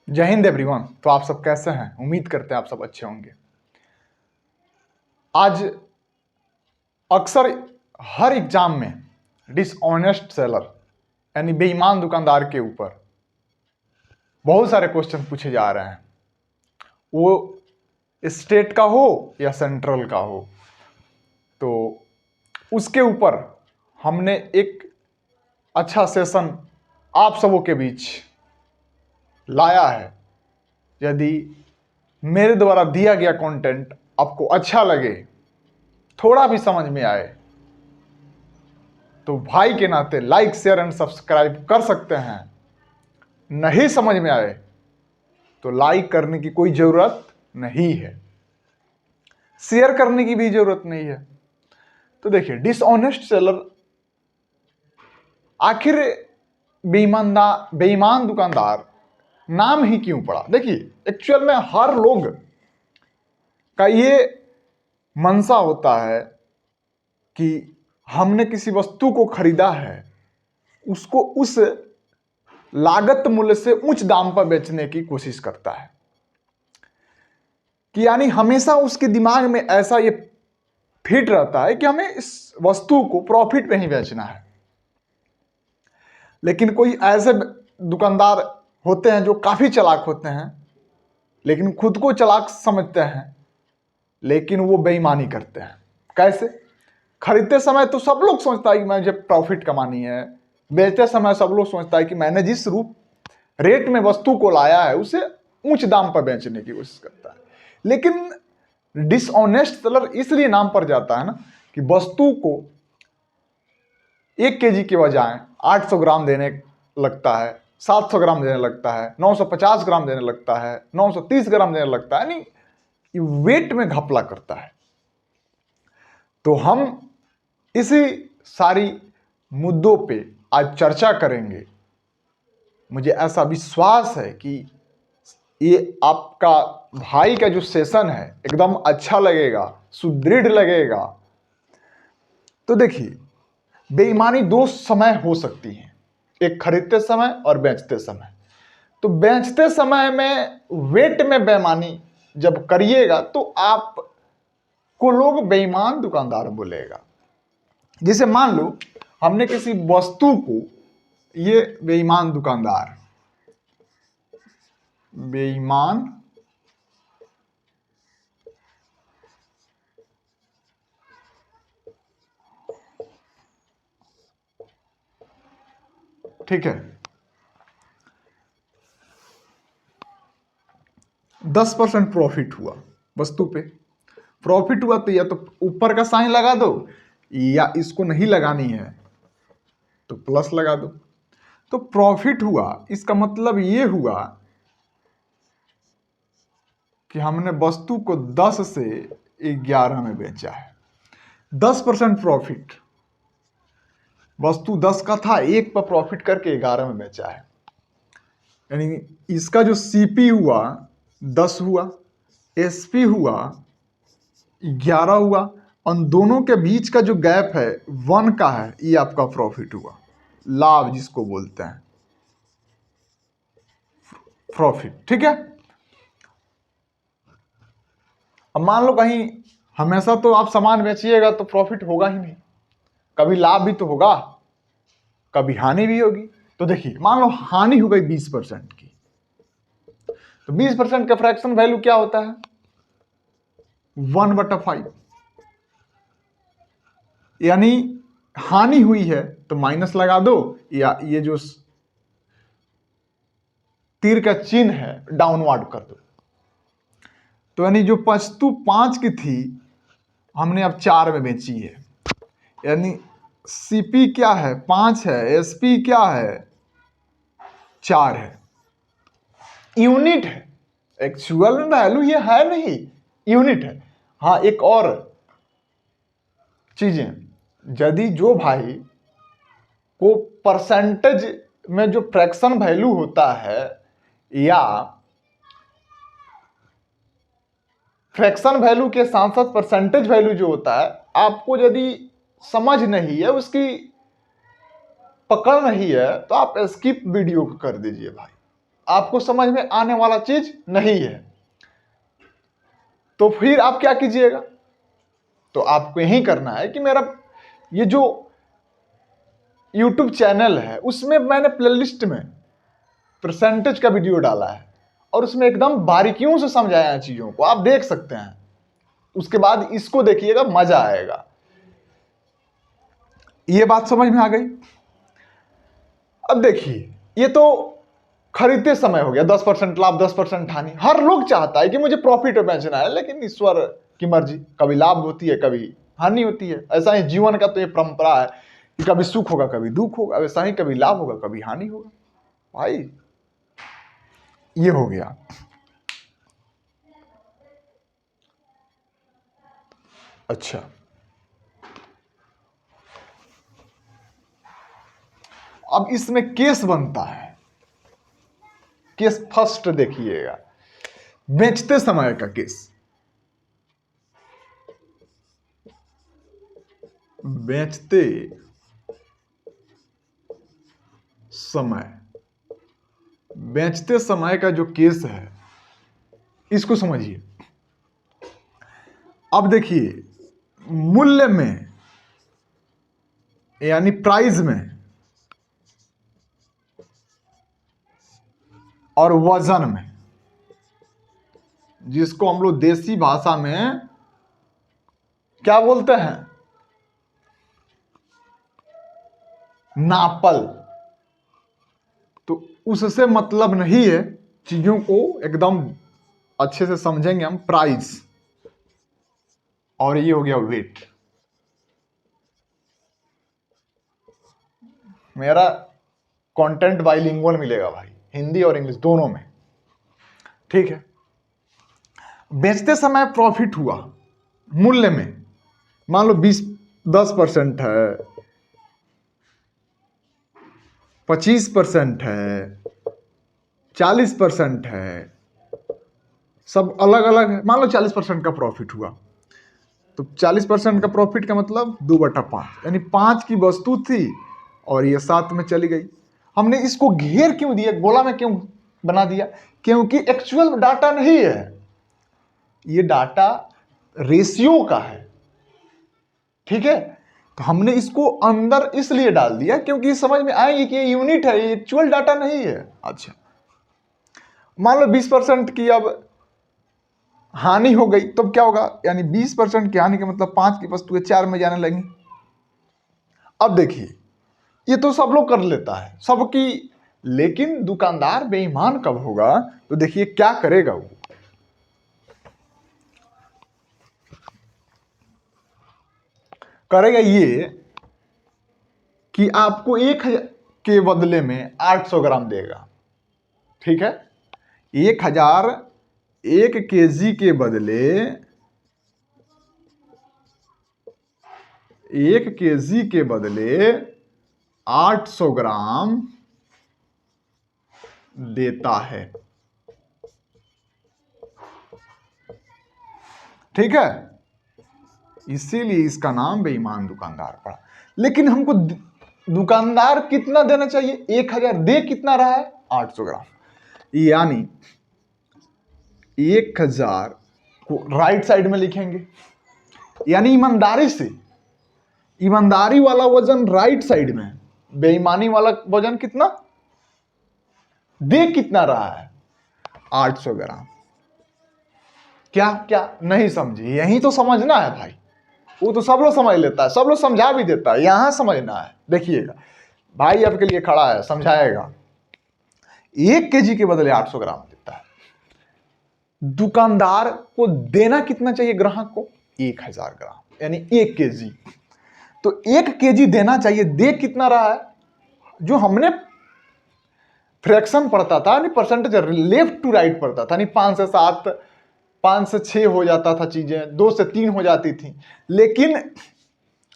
जय हिंद एवरीवन। तो आप सब कैसे हैं? उम्मीद करते हैं आप सब अच्छे होंगे। आज अक्सर हर एग्जाम में डिसऑनेस्ट सेलर यानी बेईमान दुकानदार के ऊपर बहुत सारे क्वेश्चन पूछे जा रहे हैं, वो स्टेट का हो या सेंट्रल का हो। तो उसके ऊपर हमने एक अच्छा सेशन आप सबों के बीच लाया है। यदि मेरे द्वारा दिया गया कंटेंट आपको अच्छा लगे, थोड़ा भी समझ में आए, तो भाई के नाते लाइक शेयर एंड सब्सक्राइब कर सकते हैं। नहीं समझ में आए तो लाइक करने की कोई जरूरत नहीं है, शेयर करने की भी जरूरत नहीं है। तो देखिए, डिसऑनेस्ट सेलर आखिर बेईमान दुकानदार नाम ही क्यों पड़ा? देखिए, एक्चुअल में हर लोग का ये मनसा होता है कि हमने किसी वस्तु को खरीदा है, उसको उस लागत मूल्य से उच्च दाम पर बेचने की कोशिश करता है। कि यानी हमेशा उसके दिमाग में ऐसा ये फिट रहता है कि हमें इस वस्तु को प्रॉफिट में ही बेचना है। लेकिन कोई ऐसे दुकानदार होते हैं जो काफी चालाक होते हैं, लेकिन खुद को चालाक समझते हैं, लेकिन वो बेईमानी करते हैं। कैसे? खरीदते समय तो सब लोग सोचता है कि मुझे प्रॉफिट कमानी है, बेचते समय सब लोग सोचता है कि मैंने जिस रूप रेट में वस्तु को लाया है उसे उच्च दाम पर बेचने की कोशिश करता है। लेकिन डिसऑनेस्ट सेलर इसलिए नाम पर जाता है ना कि वस्तु को 1 केजी के बजाय 800 ग्राम देने लगता है, 700 ग्राम देने लगता है, 950 ग्राम देने लगता है, 930 ग्राम देने लगता है, यानी वेट में घपला करता है। तो हम इसी सारी मुद्दों पे आज चर्चा करेंगे। मुझे ऐसा विश्वास है कि ये आपका भाई का जो सेशन है एकदम अच्छा लगेगा, सुदृढ़ लगेगा। तो देखिए, बेईमानी 2 समय हो सकती है, एक खरीदते समय और बेचते समय। तो बेचते समय में वेट में बेईमानी जब करिएगा तो आपको लोग बेईमान दुकानदार बोलेगा। जैसे मान लो हमने किसी वस्तु को, ये बेईमान दुकानदार, बेईमान ठीक है, 10% प्रॉफिट हुआ वस्तु पे। प्रॉफिट हुआ तो या तो ऊपर का साइन लगा दो, या इसको नहीं लगानी है तो प्लस लगा दो। तो प्रॉफिट हुआ, इसका मतलब ये हुआ कि हमने वस्तु को 10 से 11 में बेचा है। 10% प्रॉफिट, वस्तु 10 का था, 1 पर प्रॉफिट करके 11 में बेचा है। यानी इसका जो सीपी हुआ 10 हुआ, एसपी हुआ 11 हुआ, उन दोनों के बीच का जो गैप है 1 का है, ये आपका प्रॉफिट हुआ, लाभ जिसको बोलते हैं प्रॉफिट। ठीक है। अब मान लो कहीं हमेशा तो आप सामान बेचिएगा तो प्रॉफिट होगा ही नहीं, कभी लाभ भी तो होगा, कभी हानि भी होगी। तो देखिए, मान लो हानि हो गई 20% की, तो 20% का फ्रैक्शन वैल्यू क्या होता है? 1/5। यानी हानि हुई है तो माइनस लगा दो, या ये जो तीर का चिन्ह है डाउनवर्ड कर दो। तो यानी जो वस्तु 5 की थी हमने अब 4 में बेची है। यानी सीपी क्या है? 5 है, एसपी क्या है? 4 है। यूनिट है, एक्चुअल वैल्यू ये है नहीं, यूनिट है। हाँ, एक और चीजें, यदि जो भाई को परसेंटेज में जो फ्रैक्शन वैल्यू होता है, या फ्रैक्शन वैल्यू के साथ साथ परसेंटेज वैल्यू जो होता है, आपको यदि समझ नहीं है, उसकी पकड़ नहीं है, तो आप स्किप वीडियो को कर दीजिए भाई। आपको समझ में आने वाला चीज नहीं है, तो फिर आप क्या कीजिएगा, तो आपको यही करना है कि मेरा ये जो YouTube चैनल है उसमें मैंने प्लेलिस्ट में परसेंटेज का वीडियो डाला है और उसमें एकदम बारीकियों से समझाया है चीजों को, आप देख सकते हैं। उसके बाद इसको देखिएगा, मजा आएगा। ये बात समझ में आ गई। अब देखिए, ये तो खरीदते समय हो गया, 10% लाभ 10% हानि। हर लोग चाहता है कि मुझे प्रॉफिट में बेचना है, लेकिन ईश्वर की मर्जी, कभी लाभ होती है कभी हानि होती है। ऐसा ही जीवन का तो ये परंपरा है कि कभी सुख होगा कभी दुख होगा, वैसा ही कभी लाभ होगा कभी हानि होगा। भाई ये हो गया। अच्छा, अब इसमें केस बनता है। केस फर्स्ट देखिएगा, बेचते समय का केस। बेचते समय, बेचते समय का जो केस है इसको समझिए। अब देखिए, मूल्य में यानी प्राइस में और वजन में, जिसको हम लोग देसी भाषा में क्या बोलते हैं, नापल, तो उससे मतलब नहीं है। चीजों को एकदम अच्छे से समझेंगे हम। प्राइस और ये हो गया वेट। मेरा कंटेंट बाइलिंगुअल मिलेगा भाई, हिंदी और इंग्लिश दोनों में, ठीक है। बेचते समय प्रॉफिट हुआ मूल्य में, मान लो 10% है, 25% है, 40% है, सब अलग अलग है। मान लो 40% का प्रॉफिट हुआ, तो 40% का प्रॉफिट का मतलब 2/5, यानी 5 की वस्तु थी और ये 7 में चली गई। हमने इसको घेर क्यों दिया, गोला में क्यों बना दिया, क्योंकि एक्चुअल डाटा नहीं है, ये डाटा रेशियो का है, ठीक है। तो हमने इसको अंदर इसलिए डाल दिया क्योंकि समझ में आएगी कि ये यूनिट है, ये एक्चुअल डाटा नहीं है। अच्छा, मान लो 20% की अब हानि हो गई, तब क्या होगा, यानी 20% की हानि का मतलब 5 की वस्तुएं 4 में जाने लगी। अब देखिए, ये तो सब लोग कर लेता है सबकी, लेकिन दुकानदार बेईमान कब होगा, तो देखिए क्या करेगा वो। करेगा ये कि आपको 1,000 के बदले में 800 ग्राम देगा, ठीक है। 1,000 1 केजी के बदले 1 केजी के बदले 800 ग्राम देता है, ठीक है। इसीलिए इसका नाम बेईमान दुकानदार पड़ा। लेकिन हमको दुकानदार कितना देना चाहिए, 1,000 दे कितना रहा है, 800 ग्राम, यानी 1,000 को राइट साइड में लिखेंगे, यानी ईमानदारी से, ईमानदारी वाला वजन राइट साइड में, बेईमानी वाला वजन कितना, दे कितना रहा है, 800 ग्राम। क्या क्या नहीं समझे, यही तो समझना है भाई। वो तो सब लोग समझ लेता है, सब लोग समझा भी देता है, यहां समझना है। देखिएगा, भाई आपके लिए खड़ा है, समझाएगा। 1 केजी के बदले 800 ग्राम देता है। दुकानदार को देना कितना चाहिए ग्राहक को, 1,000 ग्राम, यानी 1 केजी। तो 1 केजी देना चाहिए, दे कितना रहा है, जो हमने फ्रैक्शन पढ़ता था, यानी परसेंटेज लेफ्ट टू राइट पढ़ता था, यानी 5 से 7, 5 से 6 हो जाता था चीजें, 2 से 3 हो जाती थी। लेकिन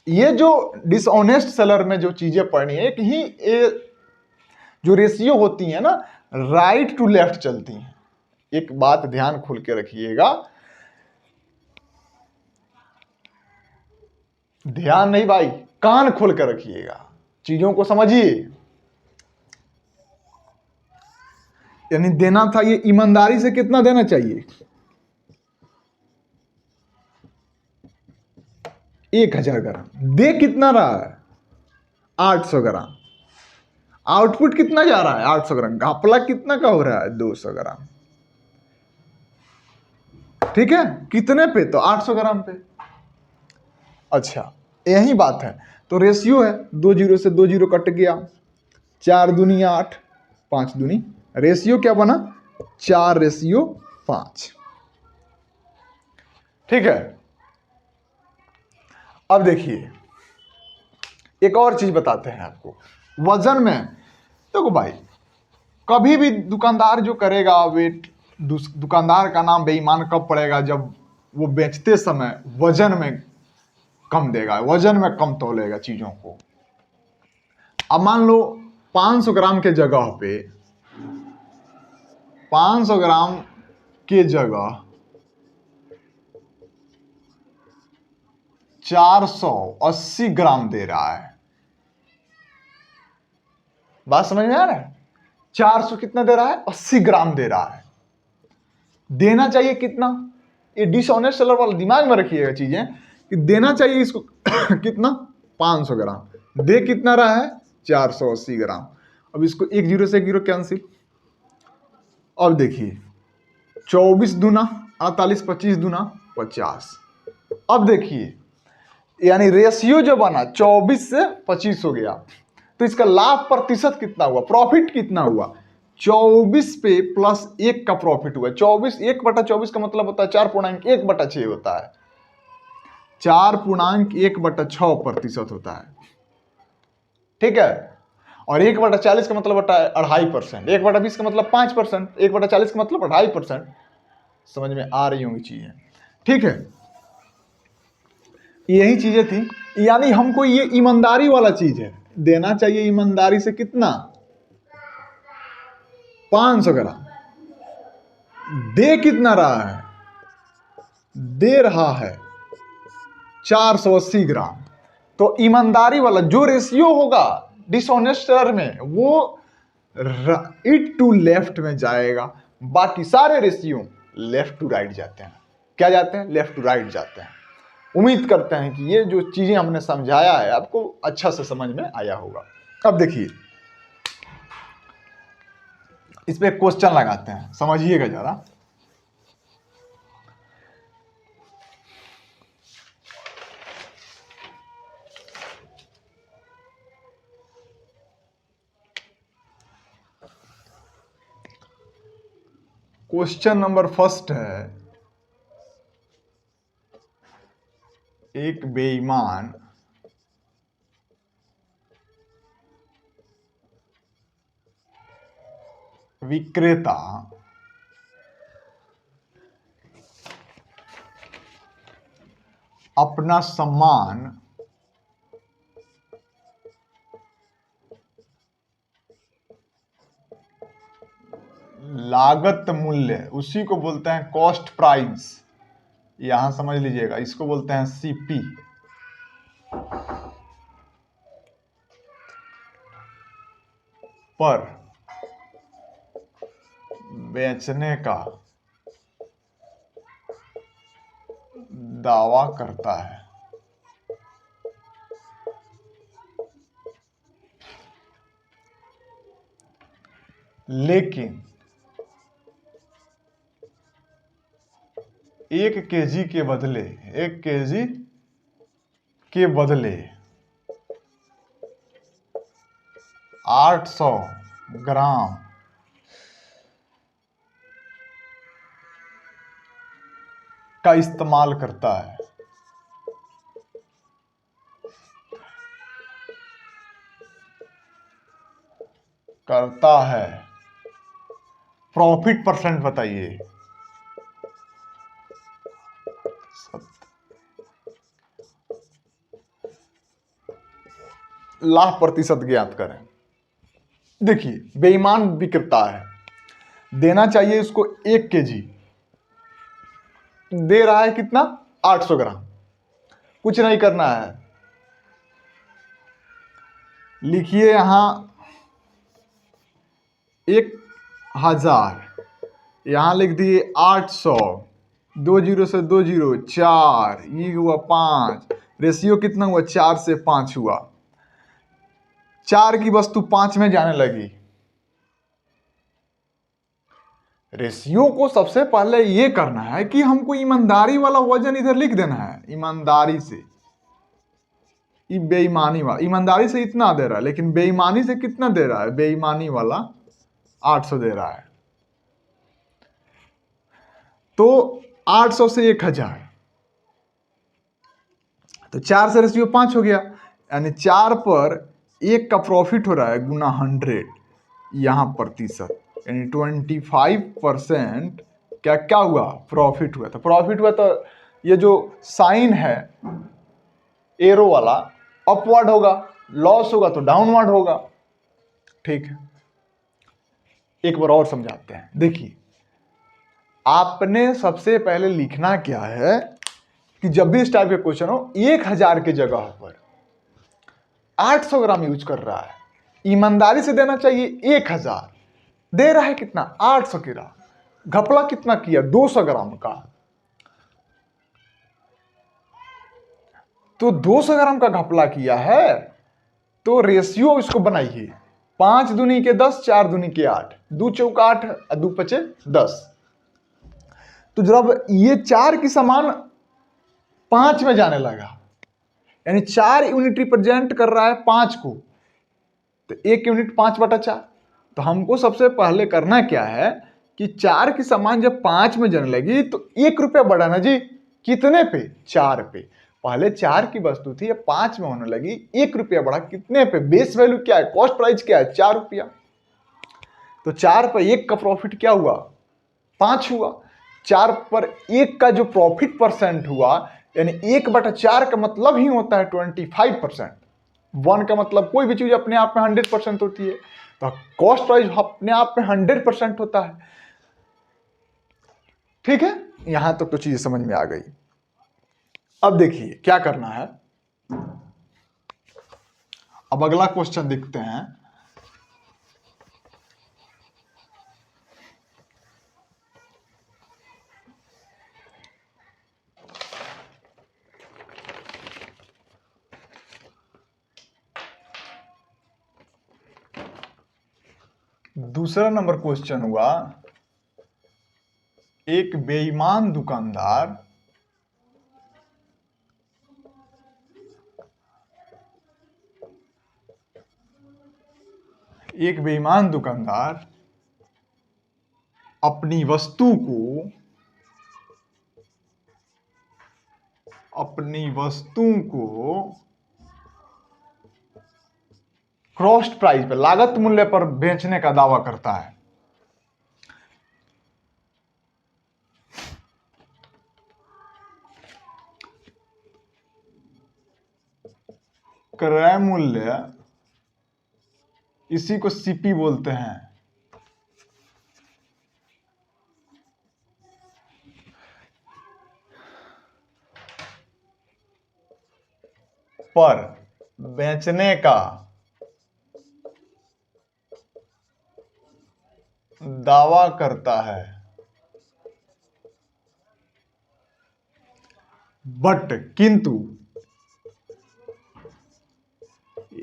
ये जो डिसऑनेस्ट सेलर में जो चीजें पढ़नी है, एक ही जो रेशियो होती है ना, राइट टू लेफ्ट चलती हैं। एक बात ध्यान खोल के रखिएगा, ध्यान नहीं भाई, कान खोल कर रखिएगा, चीजों को समझिए। यानी देना था, ये ईमानदारी से कितना देना चाहिए, 1000 ग्राम। दे कितना रहा है, 800 ग्राम। आउटपुट कितना जा रहा है, 800 ग्राम। घपला कितना का हो रहा है, 200 ग्राम। ठीक है, कितने पे, तो 800 ग्राम पे। अच्छा, यही बात है। तो रेशियो है, 2 जीरो से 2 जीरो कट गया, 4 दूनी 8, 5 दूनी, रेशियो क्या बना, 4:5। ठीक है। अब देखिए एक और चीज बताते हैं आपको, वजन में। देखो भाई, कभी भी दुकानदार जो करेगा वेट, दुकानदार का नाम बेईमान कब पड़ेगा, जब वो बेचते समय वजन में कम देगा, वजन में कम तोलेगा चीजों को। अब मान लो 500 ग्राम के जगह पे, 500 ग्राम के जगह 480 ग्राम दे रहा है। बात समझ में आ रहा है, 400 कितना दे रहा है, 80 ग्राम दे रहा है। देना चाहिए कितना, ये डिसऑनेस्ट सेलर वाला दिमाग में रखिएगा चीजें, कि देना चाहिए इसको कितना, 500 ग्राम। दे कितना रहा है, 480 ग्राम। अब इसको 1 जीरो से 1 जीरो कैंसिल। अब देखिए 24 दूना 48, 25 दूना 50। अब देखिए यानी रेशियो जो बना 24 से 25 हो गया, तो इसका लाभ प्रतिशत कितना हुआ, प्रॉफिट कितना हुआ, 24 पे प्लस 1 का प्रॉफिट हुआ। 24 1/24 का मतलब होता है 4.1/6 होता है, 4.1/6% होता है। ठीक है, और 1/40 का मतलब होता है 2.5%, 1/20 का मतलब 5%, 1/40 का मतलब 2.5%। समझ में आ रही होंगी चीजें। ठीक है, यही चीजें थी, यानी हमको ये ईमानदारी वाला चीज है, देना चाहिए ईमानदारी से कितना, 500 ग्राम। दे कितना रहा है, दे रहा है 480 ग्राम। तो ईमानदारी वाला जो रेशियो होगा डिसऑनेस्ट में, वो इट टू लेफ्ट में जाएगा। बाकी सारे रेशियो लेफ्ट टू राइट जाते हैं। क्या जाते हैं, लेफ्ट टू राइट जाते हैं। उम्मीद करते हैं कि ये जो चीजें हमने समझाया है आपको अच्छा से समझ में आया होगा। अब देखिए इस पे क्वेश्चन लगाते हैं, समझिएगा जरा। क्वेश्चन नंबर फर्स्ट है, एक बेईमान विक्रेता अपना सामान लागत मूल्य, उसी को बोलते हैं कॉस्ट प्राइस, यहां समझ लीजिएगा, इसको बोलते हैं सीपी, पर बेचने का दावा करता है। लेकिन 1 केजी के बदले 1 केजी के बदले 800 ग्राम का इस्तेमाल करता है। प्रॉफिट परसेंट बताइए। लाभ प्रतिशत ज्ञात करें। देखिए बेईमान विक्रेता है, देना चाहिए इसको 1 केजी, दे रहा है कितना, 800 ग्राम। कुछ नहीं करना है, लिखिए यहां 1000, यहां लिख दिए 800, 2 जीरो से 2 जीरो 4, ये हुआ 5, रेशियो कितना हुआ 4 से 5 हुआ। 4 की वस्तु 5 में जाने लगी। रेशियो को सबसे पहले ये करना है कि हमको ईमानदारी वाला वजन इधर लिख देना है, ईमानदारी से। बेईमानी वाला, ईमानदारी से इतना दे रहा है लेकिन बेईमानी से कितना दे रहा है, बेईमानी वाला 800 दे रहा है। तो 800 से 1000, तो 4 से रेशियो 5 हो गया, यानी 4 पर 1 का प्रॉफिट हो रहा है गुना 100, यहां प्रतिशत, यानी 25% क्या क्या हुआ, प्रॉफिट हुआ। तो प्रॉफिट हुआ तो ये जो साइन है एरो वाला अपवर्ड होगा, लॉस होगा तो डाउनवर्ड होगा। ठीक है, एक बार और समझाते हैं। देखिए, आपने सबसे पहले लिखना क्या है कि जब भी इस टाइप के क्वेश्चन हो, 1000 की जगह पर 800 ग्राम यूज कर रहा है, ईमानदारी से देना चाहिए 1000, दे रहा है कितना 800 ग्राम, घपला कितना किया 200 ग्राम का। तो 200 ग्राम का घपला किया है, तो रेशियो इसको बनाइए, 5 दूनी के 10, 4 दूनी के 8, 2 चौका 8, 2 पचे 10। तो जब ये 4 की समान 5 में जाने लगा, यानी 4 यूनिट रिप्रेजेंट कर रहा है 5 को, तो 1 यूनिट 5/4। तो हमको सबसे पहले करना क्या है कि 4 की समान जब 5 में जाने लगी तो 1 रुपया बढ़ाना जी, कितने पे, 4 पे। पहले 4 की वस्तु थी, अब 5 में होने लगी, 1 रुपया बढ़ा, कितने पे, बेस वैल्यू क्या है, कॉस्ट प्राइस क्या है, 4 रुपया। तो 4 पर 1 का प्रॉफिट क्या हुआ, 5 हुआ। 4 पर 1 का जो प्रॉफिट परसेंट हुआ, यानी 1/4 का मतलब ही होता है 25%। 1 का मतलब कोई भी चीज अपने आप में 100% होती है, तो कॉस्ट प्राइस अपने आप में 100% होता है। ठीक है, यहां तक तो चीजें समझ में आ गई। अब देखिए क्या करना है, अब अगला क्वेश्चन देखते हैं। दूसरा नंबर क्वेश्चन हुआ, एक बेईमान दुकानदार अपनी वस्तु को कॉस्ट प्राइस पे, लागत मूल्य पर बेचने का दावा करता है। क्रय मूल्य, इसी को सीपी बोलते हैं, पर बेचने का दावा करता है, बट किंतु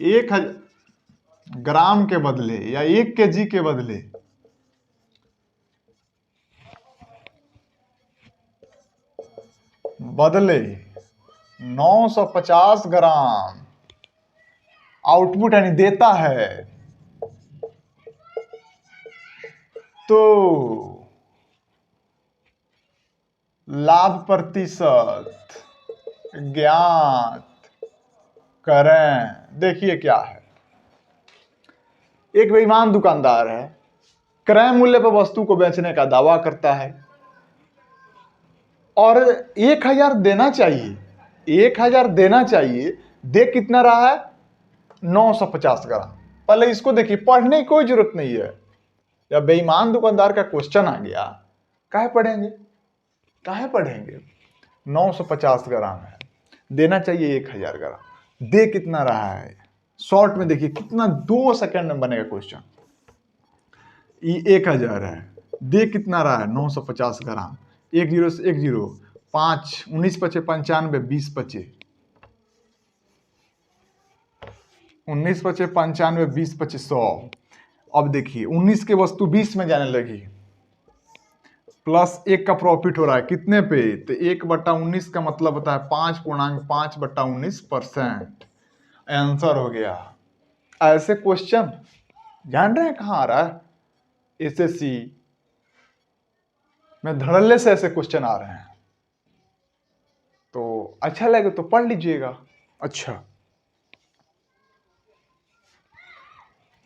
1000 ग्राम के बदले या 1 केजी के बदले बदले 950 ग्राम आउटपुट यानी देता है, तो लाभ प्रतिशत ज्ञात करें। देखिए क्या है, एक बेईमान दुकानदार है, क्रय मूल्य पर वस्तु को बेचने का दावा करता है और 1000 देना चाहिए, 1000 देना चाहिए, दे कितना रहा है 950 ग्राम। पहले इसको देखिए, पढ़ने की कोई जरूरत नहीं है, जब बेईमान दुकानदार का क्वेश्चन आ गया, काहे पढ़ेंगे 950 ग्राम है, देना चाहिए 1000 ग्राम, दे कितना रहा है, शॉर्ट में देखिए कितना 2 सेकंड में बनेगा क्वेश्चन। ये 1000 है, दे कितना रहा है 950 ग्राम, 10 से 10, 5, 19 पचे 95, 20 पचे 19 पचे 95, 20 पचे 100। अब देखिए 19 के वस्तु 20 में जाने लगी, प्लस 1 का प्रॉफिट हो रहा है कितने पे, तो 1/19 का मतलब होता है 5.5/19%। आंसर हो गया। ऐसे क्वेश्चन जान रहे हैं कहाँ आ रहा है, एसएससी में धड़ल्ले से ऐसे क्वेश्चन आ रहे हैं, तो अच्छा लगे तो पढ़ लीजिएगा। अच्छा,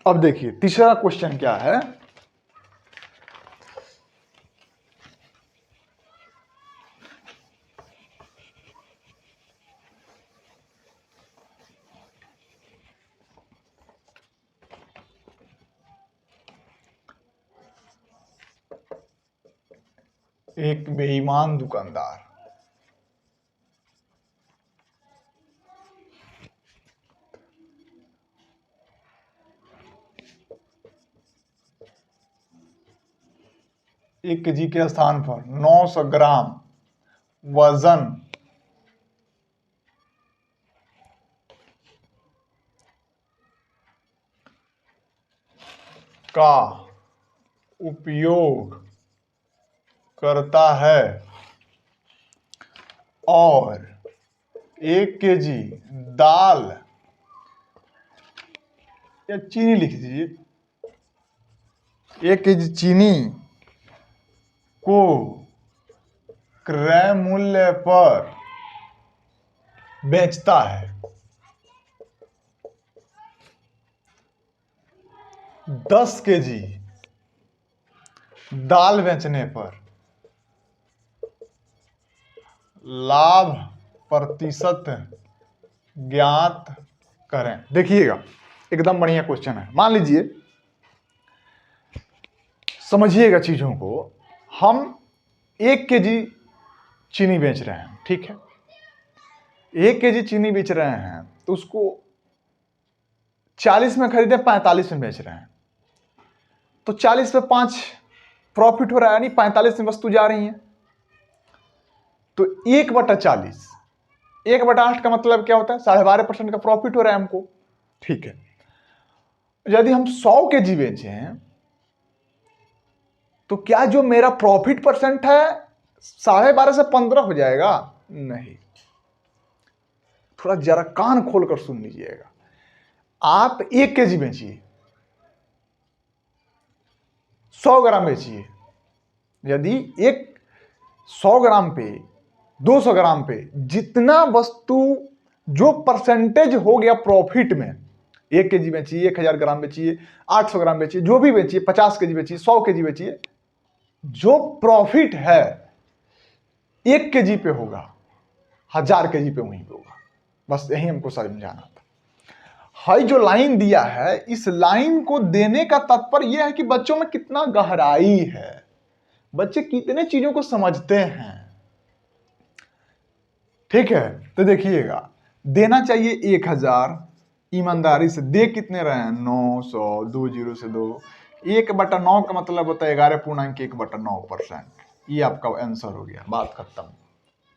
अब देखिए तीसरा क्वेश्चन क्या है। एक बेईमान दुकानदार एक केजी के स्थान पर 900 ग्राम वजन का उपयोग करता है और 1 केजी दाल या चीनी लिख दीजिए, 1 केजी चीनी को क्रय मूल्य पर बेचता है, 10 केजी दाल बेचने पर लाभ प्रतिशत ज्ञात करें। देखिएगा एकदम बढ़िया क्वेश्चन है। मान लीजिए, समझिएगा चीजों को, हम 1 केजी चीनी बेच रहे हैं, ठीक है, 1 केजी चीनी बेच रहे हैं तो उसको 40 में खरीदे 45 में बेच रहे हैं, तो 40 पे 5 प्रॉफिट हो रहा है, यानी 45 में वस्तु जा रही है, तो 1/40, 1/8 का मतलब क्या होता है, 12.5% का प्रॉफिट हो रहा है हमको, ठीक है। यदि हम 100 केजी बेचे हैं तो क्या जो मेरा प्रॉफिट परसेंट है 12.5 से 15 हो जाएगा? नहीं, थोड़ा जरा कान खोलकर सुन लीजिएगा। आप 1 केजी बेचिए, 100 ग्राम बेचिए, यदि 100 ग्राम पे 200 ग्राम पे जितना वस्तु जो परसेंटेज हो गया प्रॉफिट में, 1 केजी बेचिए, 1000 ग्राम बेचिए, 800 ग्राम बेचिए, जो भी बेचिए, 50 केजी बेचिए, 100 केजी बेचिए, जो प्रॉफिट है 1 केजी पे होगा, 1000 केजी पे वहीं पे होगा। बस यही हमको समझाना था। हाई जो लाइन दिया है, इस लाइन को देने का तात्पर्य यह है कि बच्चों में कितना गहराई है, बच्चे कितने चीजों को समझते हैं, ठीक है। तो देखिएगा, देना चाहिए 1000, ईमानदारी से दे कितने रहे हैं 900, 2 0 से 2, 1/9 का मतलब होता है 11.1/9%। ये आपका आंसर हो गया, बात खत्म,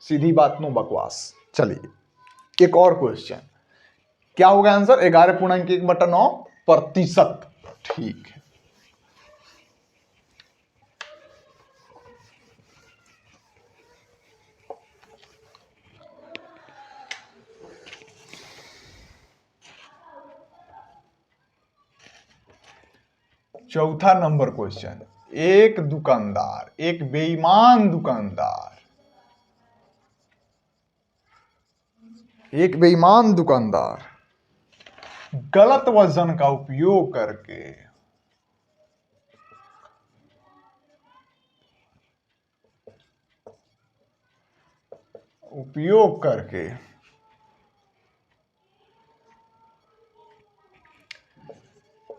सीधी बात, नो बकवास। चलिए एक और क्वेश्चन, क्या होगा आंसर? 11.1/9%, ठीक है। चौथा नंबर क्वेश्चन, एक दुकानदार, एक बेईमान दुकानदार, एक बेईमान दुकानदार गलत वजन का उपयोग करके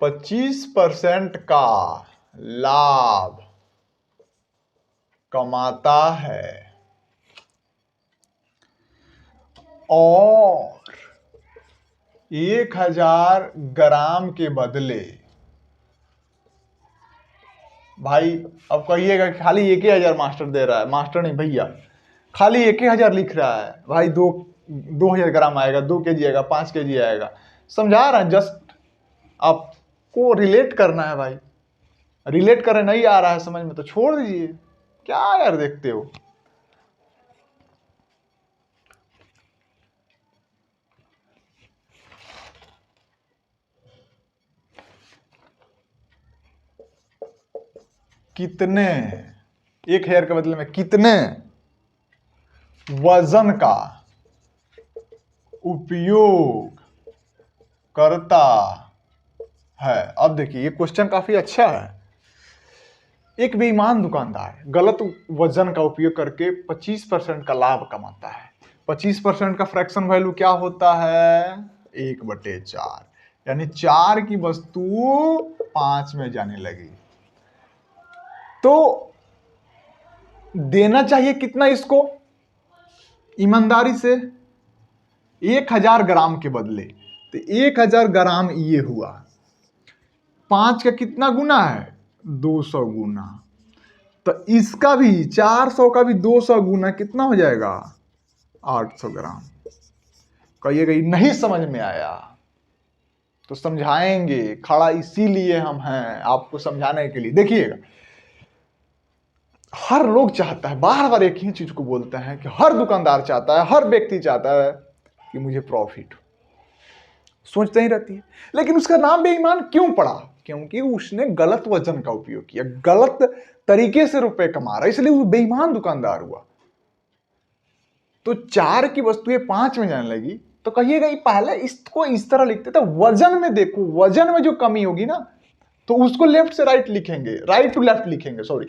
25% का लाभ कमाता है और 1000 ग्राम के बदले भाई अब कहिएगा कि खाली 1,000 मास्टर दे रहा है, मास्टर नहीं भैया, खाली 1,000 लिख रहा है भाई, 2,000 ग्राम आएगा, 2 kg आएगा, 5 kg आएगा, समझा रहा है, जस्ट आपको रिलेट करना है भाई, रिलेट करने नहीं आ रहा है समझ में तो छोड़ दीजिए, क्या यार देखते हो। कितने, 1,000 के बदले में कितने वजन का उपयोग करता है। अब देखिए ये क्वेश्चन काफी अच्छा है। एक बेईमान दुकानदार गलत वजन का उपयोग करके 25% का लाभ कमाता है। 25% का फ्रैक्शन वैल्यू क्या होता है, 1/4, यानी 4 की वस्तु 5 में जाने लगी। तो देना चाहिए कितना इसको, ईमानदारी से 1,000 ग्राम के बदले, तो 1,000 ग्राम ये हुआ, 5 का कितना गुना है, 200 गुना, तो इसका भी 400 का भी 200 गुना कितना हो जाएगा, 800 ग्राम। कहिएगा नहीं समझ में आया तो समझाएंगे, खड़ा इसीलिए हम हैं आपको समझाने के लिए। देखिएगा हर लोग चाहता है, बार बार एक ही चीज को बोलते हैं कि हर दुकानदार चाहता है, हर व्यक्ति चाहता है कि मुझे प्रॉफिट, सोचते ही रहती है। लेकिन उसका नाम बेईमान क्यों पड़ा, क्योंकि उसने गलत वजन का उपयोग किया, गलत तरीके से रुपए कमा रहा, इसलिए वो बेईमान दुकानदार हुआ। तो 4 की वस्तुएं 5 में जाने लगी, तो कहिएगा पहले इसको इस तरह लिखते थे, वजन में देखो, वजन में जो कमी होगी ना तो उसको लेफ्ट से राइट लिखेंगे, राइट टू लेफ्ट लिखेंगे, सॉरी।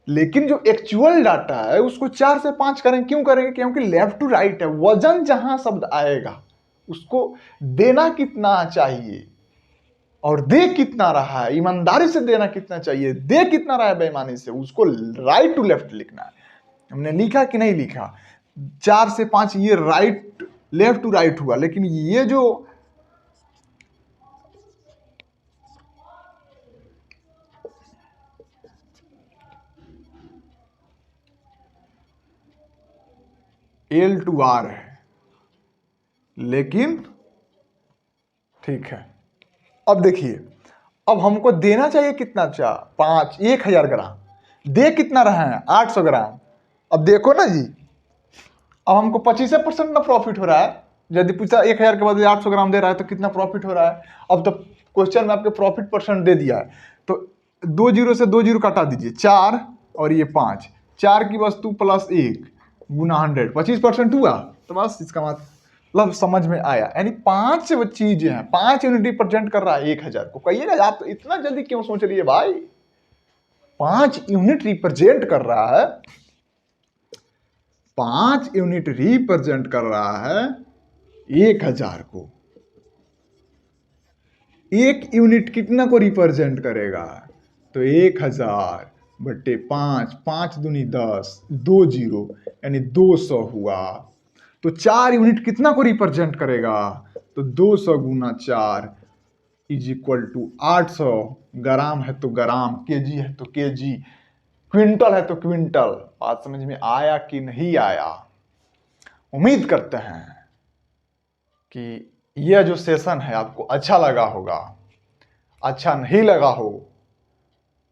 लेकिन जो एक्चुअल डाटा है उसको 4 से 5 करेंगे, क्यों करेंगे, क्योंकि लेफ्ट टू राइट है। वजन जहां शब्द आएगा उसको देना कितना चाहिए और दे कितना रहा है, ईमानदारी से देना कितना चाहिए, दे कितना रहा है बेईमानी से, उसको राइट टू लेफ्ट लिखना है। हमने लिखा कि नहीं लिखा, 4 से 5 ये राइट, लेफ्ट टू राइट हुआ, लेकिन ये जो L to R है, लेकिन ठीक है। अब देखिए, अब हमको देना चाहिए कितना, 1,000 ग्राम, दे कितना रहे हैं, 800 ग्राम। अब देखो ना जी, अब हमको 25% ना प्रॉफिट हो रहा है। यदि पूछा 1,000 के बदले 800 ग्राम दे रहा है तो कितना प्रॉफिट हो रहा है। अब तो क्वेश्चन में आपके प्रॉफिट परसेंट दे दिया है, तो 2 जीरो से 2 जीरो काटा दीजिए, 4 और ये 5, 4 की वस्तु प्लस 1 गुना 100, 25% हुआ। तो बस इसका मतलब समझ में आया, यानी 5 चीजें हैं, 5 यूनिट रिप्रेजेंट कर रहा है 1,000 को। कहिएगा आप इतना जल्दी क्यों सोच रही है भाई, 5 यूनिट रिप्रेजेंट कर रहा है, 5 यूनिट रिप्रेजेंट कर रहा है 1,000 को। 1 यूनिट कितना को रिप्रेजेंट करेगा, तो 1,000 बट्टे 5, 5 दूनी 10, 2 जीरो यानी 200 हुआ। तो 4 यूनिट कितना को रिप्रेजेंट करेगा, तो 200 गुना 4 इज इक्वल टू 800। ग्राम है तो ग्राम, केजी है तो केजी, क्विंटल है तो क्विंटल। बात समझ में आया कि नहीं आया। उम्मीद करते हैं कि यह जो सेशन है आपको अच्छा लगा होगा। अच्छा नहीं लगा हो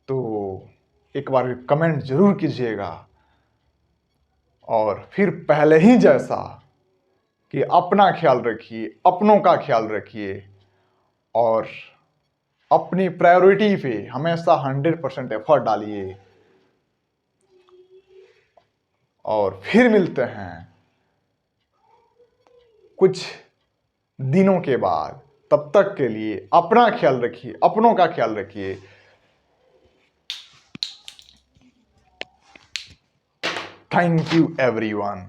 तो एक बार कमेंट जरूर कीजिएगा, और फिर पहले ही जैसा कि अपना ख्याल रखिए, अपनों का ख्याल रखिए, और अपनी प्रायोरिटी पे हमेशा 100% एफर्ट डालिए। और फिर मिलते हैं कुछ दिनों के बाद, तब तक के लिए अपना ख्याल रखिए, अपनों का ख्याल रखिए। Thank you everyone.